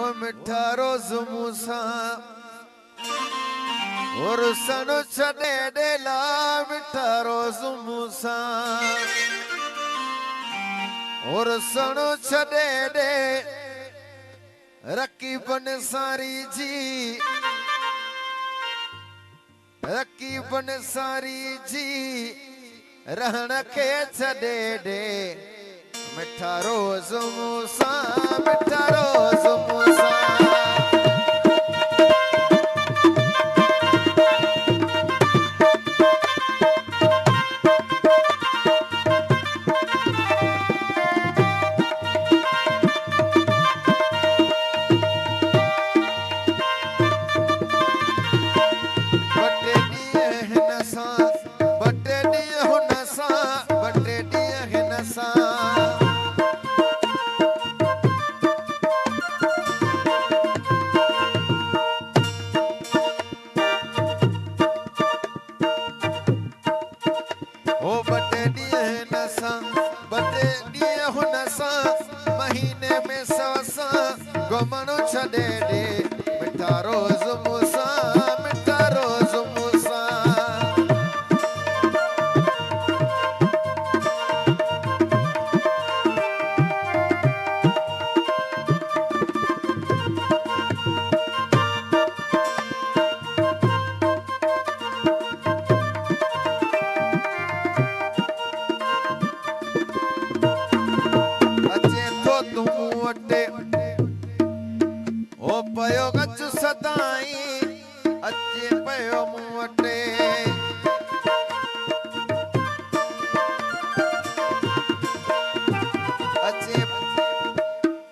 मिठा रोज मूसा और सनु छड़े डेला मिठा रोज मूसा और सनु छड़े डे रकी बन सारी जी रकी बन सारी जी रहन के छड़े डे मिठा रोज मूसा मिठा रोज मूसा महीने में सवसा गमनो छड़े दे मिठा रोज मूसा मिठा रोज मूसा ओ पयो गच सदाई अचे पयो मुवटे अचे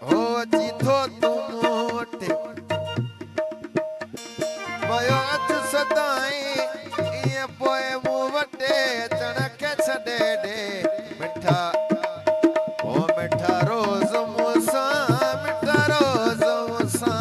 हो अची थो तू मुवटे पयो गच सदाई ये पोए मुवटे अचण के छडे दे मिठा ओ मिठा रोज मूसा मिठा रोज मूसा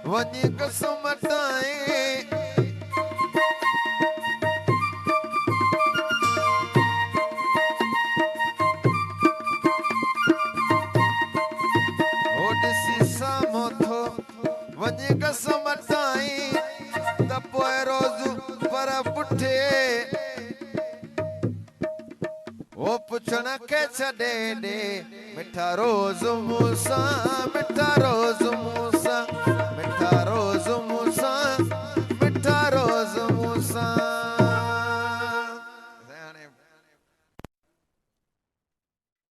वनी कसमताए ओडिसी सामोथो वनी कसमताई तपोए रोज पर पुठे ओ पुछण के छडे दे मिठा रोज मूसा मिठा रोज